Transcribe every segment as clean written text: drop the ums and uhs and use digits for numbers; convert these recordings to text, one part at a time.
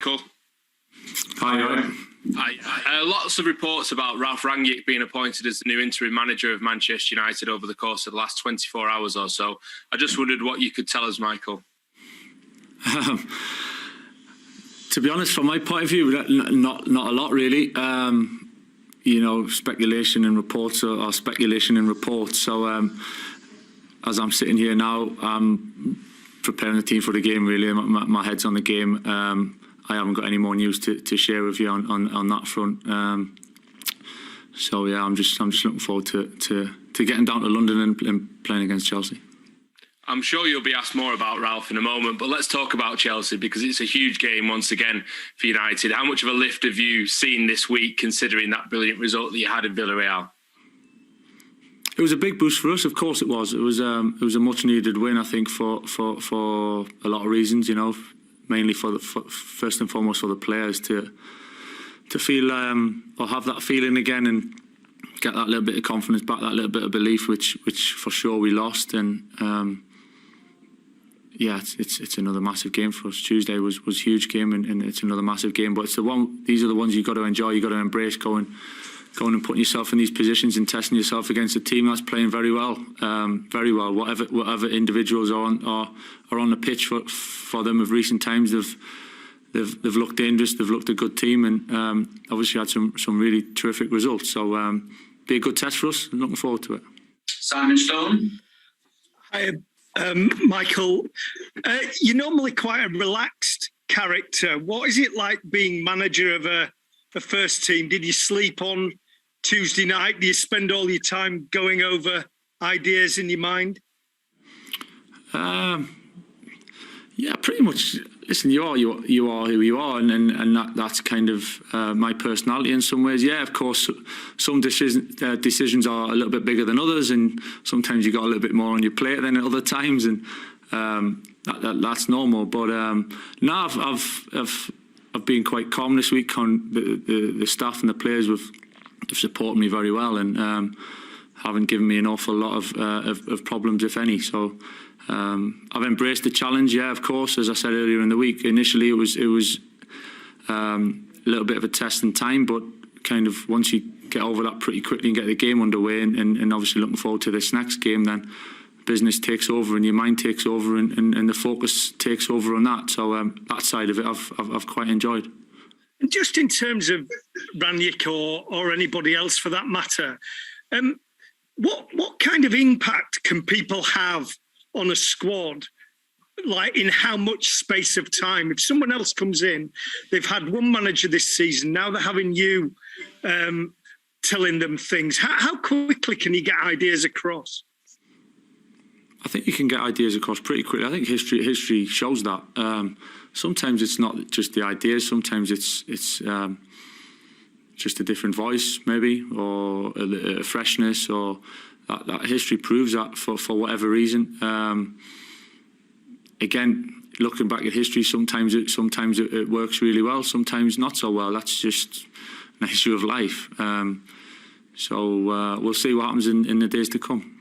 Michael. Hi. Hi. Lots of reports about Ralph Rangnick being appointed as the new interim manager of Manchester United over the course of the last 24 hours or so. I just wondered what you could tell us, Michael. To be honest, from my point of view, not a lot really. Speculation and reports are speculation and reports. So as I'm sitting here now, I'm preparing the team for the game. Really, my head's on the game. I haven't got any more news to share with you on that front. So yeah, I'm just looking forward to getting down to London and playing against Chelsea. I'm sure you'll be asked more about Ralph in a moment, but let's talk about Chelsea because it's a huge game once again for United. How much of a lift have you seen this week, considering that brilliant result that you had in Villarreal? It was a big boost for us, of course it was. It was a much needed win, I think, for a lot of reasons. Mainly first and foremost for the players to feel or have that feeling again and get that little bit of confidence back, that little bit of belief, which for sure we lost. And yeah, it's another massive game for us. Tuesday was a huge game, and it's another massive game. But it's these are the ones you've got to enjoy, you've got to embrace, going and putting yourself in these positions and testing yourself against a team that's playing very well. Whatever individuals are on the pitch for them of recent times, they've looked dangerous, they've looked a good team, and obviously had some really terrific results. So be a good test for us. I'm looking forward to it. Simon Stone. Hi, Michael. You're normally quite a relaxed character. What is it like being manager of a first team? Did you sleep on Tuesday night? Do you spend all your time going over ideas in your mind? Yeah, pretty much. Listen, you are who you are, and that's kind of my personality in some ways. Yeah, of course, some decisions are a little bit bigger than others, and sometimes you got a little bit more on your plate than at other times, and that's normal. But no, I've been quite calm this week. The staff and the players have supported me very well, and haven't given me an awful lot of problems, if any. So. I've embraced the challenge, yeah, of course. As I said earlier in the week, initially it was a little bit of a test in time, but kind of once you get over that pretty quickly and get the game underway, and obviously looking forward to this next game, then business takes over and your mind takes over, and the focus takes over on that. So that side of it I've quite enjoyed. And just in terms of Rangnick or anybody else for that matter, what kind of impact can people have on a squad, like in how much space of time? If someone else comes in, they've had one manager this season, now they're having you telling them things. How quickly can you get ideas across? I think you can get ideas across pretty quickly. I think history shows that. Sometimes it's not just the ideas. Sometimes it's just a different voice, maybe, or a freshness, or that history proves that for whatever reason. Again, looking back at history, sometimes it works really well, sometimes not so well. That's just an issue of life. So we'll see what happens in the days to come.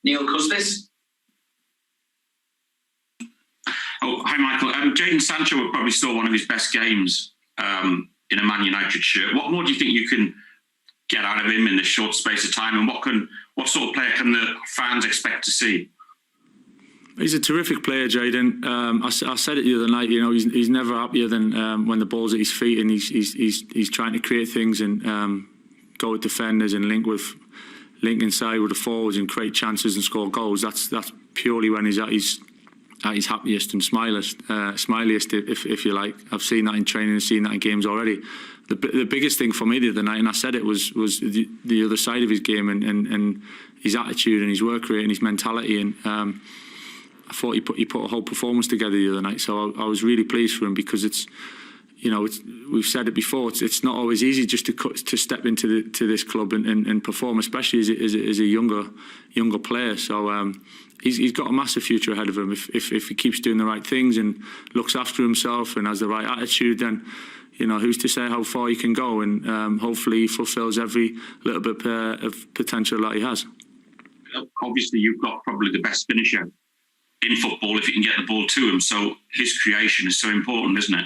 Neil Custis. Oh, hi, Michael. Jadon Sancho would probably still one of his best games in a Man United shirt. What more do you think you can get out of him in this short space of time, and what sort of player can the fans expect to see? He's a terrific player, Jadon. I said it the other night. He's never happier than when the ball's at his feet, and he's trying to create things and go with defenders and link inside with the forwards and create chances and score goals. That's purely when he's at his happiest and smiliest, if you like. I've seen that in training and seen that in games already. The biggest thing for me the other night, and I said it, was the other side of his game and his attitude and his work rate and his mentality. And I thought he put a whole performance together the other night. So I was really pleased for him, because we've said it before. It's not always easy just to step into this club and perform, especially as a younger player. So he's got a massive future ahead of him if he keeps doing the right things and looks after himself and has the right attitude. Then who's to say how far he can go, and hopefully he fulfills every little bit of potential that he has. Obviously, you've got probably the best finisher in football if you can get the ball to him. So his creation is so important, isn't it?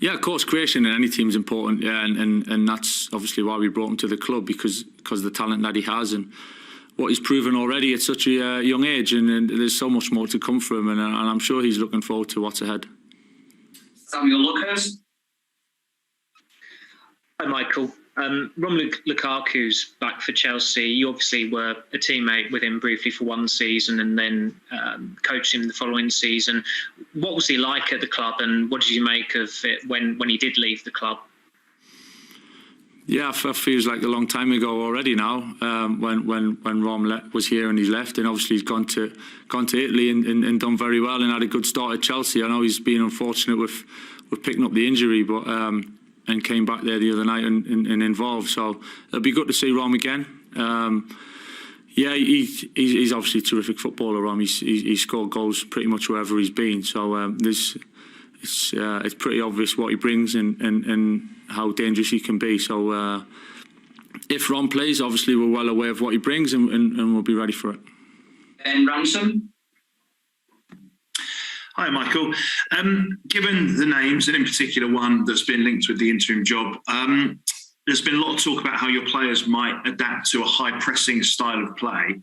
Yeah, of course, creation in any team is important, yeah, and that's obviously why we brought him to the club because of the talent that he has and what he's proven already at such a young age, and there's so much more to come from him, and I'm sure he's looking forward to what's ahead. Samuel Lucas. Hi, Michael. Romelu Lukaku's back for Chelsea. You obviously were a teammate with him briefly for one season and then coached him the following season. What was he like at the club and what did you make of it when he did leave the club? Yeah, it feels like a long time ago already now. When Rom was here and he's left, and obviously he's gone to Italy and done very well and had a good start at Chelsea. I know he's been unfortunate with picking up the injury, but and came back there the other night and involved. So it'll be good to see Rom again. Yeah, he's obviously a terrific footballer. Rom, he's scored goals pretty much wherever he's been. So it's pretty obvious what he brings and how dangerous he can be. So if Ron plays, obviously we're well aware of what he brings and we'll be ready for it. Ben Ransom. Hi, Michael. Given the names, and in particular one that's been linked with the interim job, there's been a lot of talk about how your players might adapt to a high-pressing style of play.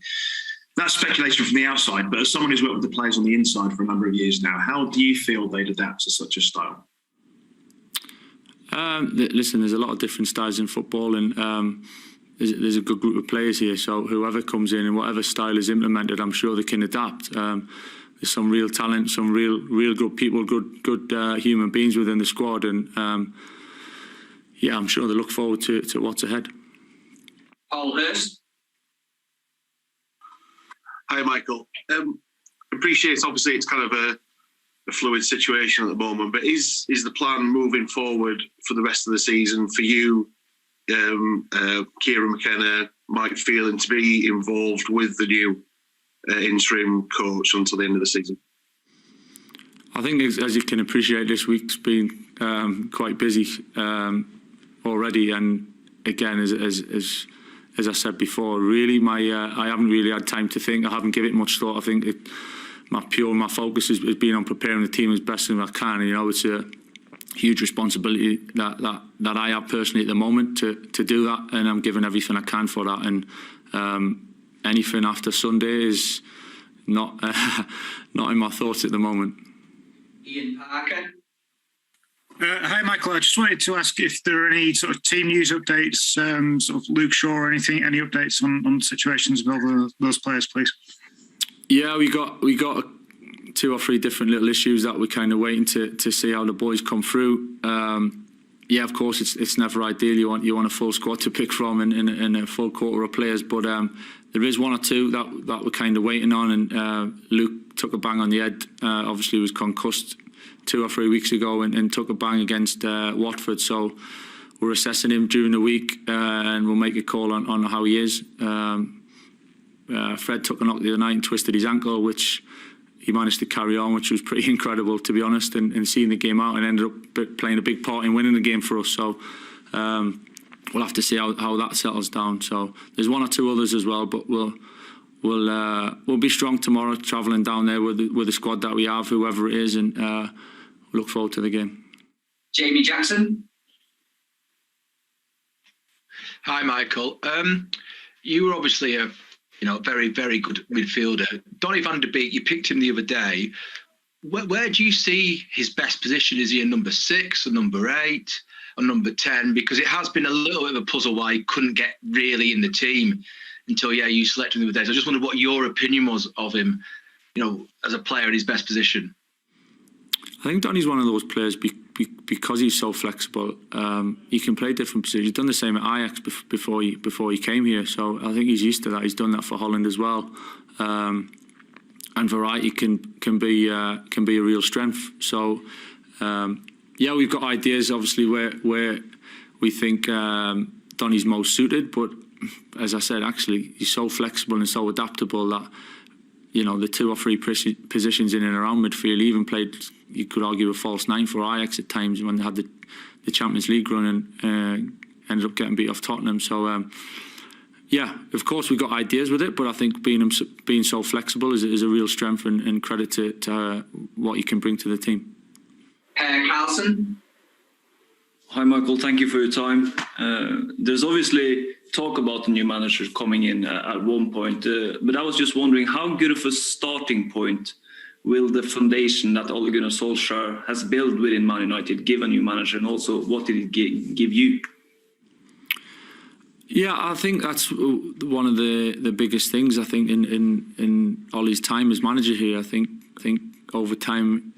That's speculation from the outside, but as someone who's worked with the players on the inside for a number of years now, how do you feel they'd adapt to such a style? Listen, there's a lot of different styles in football, and there's a good group of players here. So whoever comes in and whatever style is implemented, I'm sure they can adapt. There's some real talent, some real good people, good human beings within the squad, and yeah, I'm sure they look forward to what's ahead. Paul Hurst. Hi, Michael. Appreciate, obviously, it's kind of a fluid situation at the moment, but is the plan moving forward for the rest of the season for you, Kieran McKenna, Mike Phelan, to be involved with the new interim coach until the end of the season? I think, as you can appreciate, this week's been quite busy already, and again, as I said before, really, I haven't really had time to think. I haven't given it much thought. I think my focus has been on preparing the team as best as I can. And, you know, it's a huge responsibility that I have personally at the moment to do that, and I'm giving everything I can for that. And anything after Sunday is not in my thoughts at the moment. Ian Parker. Hi, Michael. I just wanted to ask if there are any sort of team news updates, sort of Luke Shaw or anything, any updates on situations with those players, please? Yeah, we got 2 or 3 different little issues that we're kind of waiting to see how the boys come through. Yeah, of course, it's never ideal. You want a full squad to pick from and a full quarter of players, but there is 1 or 2 that we're kind of waiting on, and Luke took a bang on the head. Obviously, was concussed 2 or 3 weeks ago and took a bang against Watford. So we're assessing him during the week, and we'll make a call on how he is. Fred took a knock the other night and twisted his ankle, which he managed to carry on, which was pretty incredible, to be honest, and seeing the game out, and ended up playing a big part in winning the game for us. So we'll have to see how that settles down. So there's 1 or 2 others as well, but we'll be strong tomorrow, travelling down there with the squad that we have, whoever it is, and look forward to the game. Jamie Jackson. Hi, Michael. You were obviously a very, very good midfielder. Donny van der Beek, you picked him the other day. Where do you see his best position? Is he a number 6, a number 8, or number 10? Because it has been a little bit of a puzzle why he couldn't get really in the team until you selected him the other day. So I just wondered what your opinion was of him, as a player in his best position. I think Donny's one of those players because he's so flexible. He can play different positions. He's done the same at Ajax before he came here, so I think he's used to that. He's done that for Holland as well, and variety can be a real strength. So yeah, we've got ideas obviously where we think Donny's most suited, but as I said, actually he's so flexible and so adaptable that the 2 or 3 positions in and around midfield. He even played, you could argue, a false 9 for Ajax at times when they had the Champions League run and ended up getting beat off Tottenham. So yeah, of course we got ideas with it, but I think being so flexible is a real strength and credit to what he can bring to the team. Carlson. Hi, Michael. Thank you for your time. There's obviously talk about the new manager coming in at one point, but I was just wondering how good of a starting point will the foundation that Ole Gunnar Solskjaer has built within Man United give a new manager, and also what did it give you? Yeah, I think that's one of the biggest things. I think in Ollie's time as manager here, I think over time,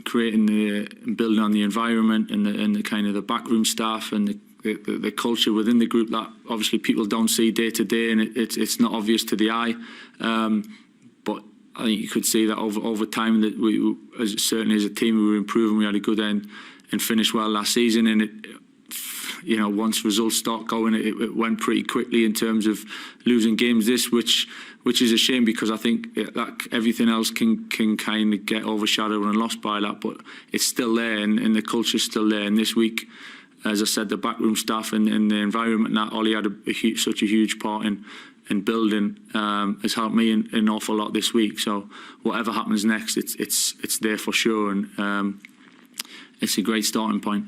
creating and building on the environment and the kind of the backroom staff and the culture within the group that obviously people don't see day to day, and it's not obvious to the eye. But I think you could see that over time that we certainly as a team we were improving. We had a good end and finished well last season, and it. You know, once results start going, it went pretty quickly in terms of losing games. Which is a shame, because I think that everything else can kind of get overshadowed and lost by that. But it's still there, and the culture's still there. And this week, as I said, the backroom staff and the environment that Ollie had such a huge part in building has helped me an awful lot this week. So whatever happens next, it's there for sure, and it's a great starting point.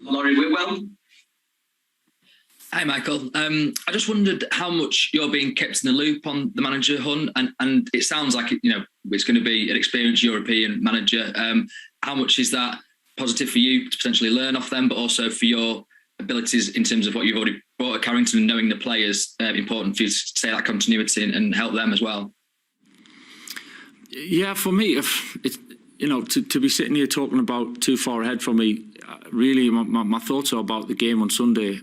Laurie Whitwell. Hi, Michael. I just wondered how much you're being kept in the loop on the manager hunt, and it sounds like it's going to be an experienced European manager. How much is that positive for you to potentially learn off them, but also for your abilities in terms of what you've already brought at Carrington and knowing the players? Important for you to stay that continuity and help them as well. Yeah, for me, if it's to be sitting here talking about too far ahead for me, really, my thoughts are about the game on Sunday.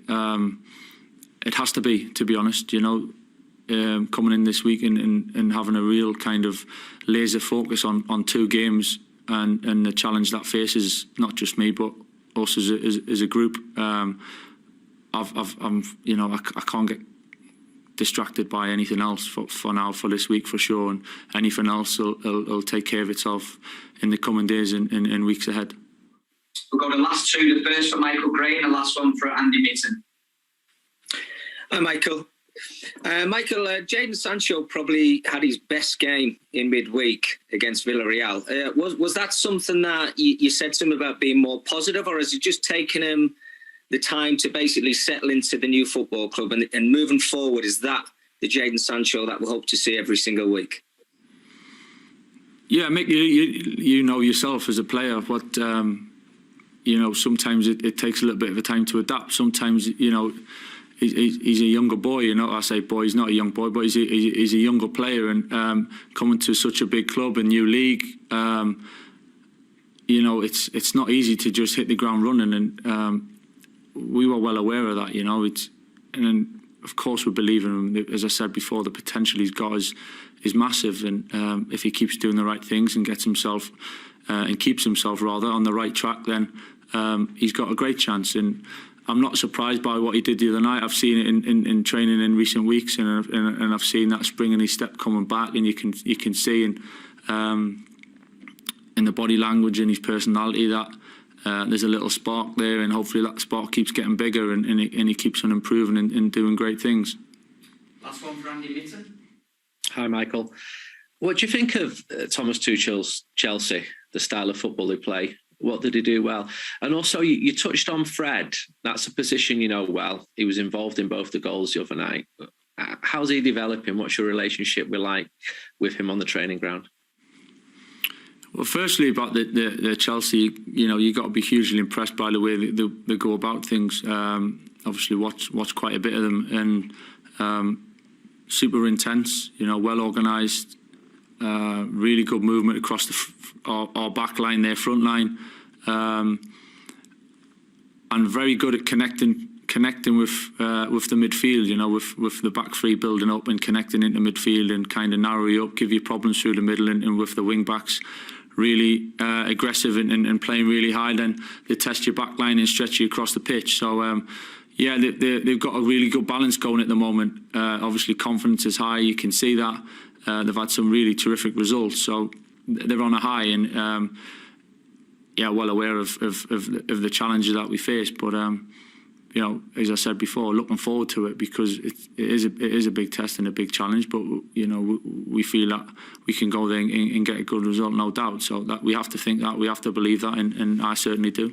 It has to be honest, coming in this week and having a real kind of laser focus on two games and the challenge that faces not just me but us as a group. I can't get distracted by anything else for now, for this week for sure, and anything else will take care of itself in the coming days and weeks ahead. We'll go to the last two. The first for Michael Gray and the last one for Andy Mitten. Hi, Michael. Michael, Jadon Sancho probably had his best game in midweek against Villarreal. Was that something that you said to him about being more positive, or has it just taken him the time to basically settle into the new football club and moving forward? Is that the Jadon Sancho that we'll hope to see every single week? Yeah, Mick, you know yourself as a player what sometimes it takes a little bit of a time to adapt. Sometimes he's a younger boy. I say boy, he's not a young boy, but he's a younger player, and coming to such a big club, a new league, it's not easy to just hit the ground running, and we were well aware of that. And of course we believe in him. As I said before, the potential he's got is massive, and if he keeps doing the right things and gets himself and keeps himself rather on the right track, then he's got a great chance. And I'm not surprised by what he did the other night. I've seen it in training in recent weeks, and I've seen that spring in his step coming back, and you can see in the body language and his personality that there's a little spark there, and hopefully that spark keeps getting bigger, and he keeps on improving and doing great things. Last one for Andy Mitten. Hi, Michael. What do you think of Thomas Tuchel's Chelsea, the style of football they play? What did he do well? And also, you touched on Fred. That's a position you know well. He was involved in both the goals the other night. How's he developing? What's your relationship with him on the training ground? Well, firstly, about the Chelsea, you got to be hugely impressed by the way they go about things. Obviously, watch quite a bit of them, and super intense. Well organised. Really good movement across our back line, their front line, and very good at connecting with the midfield. With the back three building up and connecting into midfield and kind of narrow you up, give you problems through the middle, and with the wing backs really aggressive and playing really high. Then they test your back line and stretch you across the pitch. So they've got a really good balance going at the moment. Obviously, confidence is high. You can see that. They've had some really terrific results, so they're on a high, and well aware of the challenges that we face. But as I said before, looking forward to it, because it is a big test and a big challenge. But we feel that we can go there and get a good result, no doubt. So that we have to think that, we have to believe that, and I certainly do.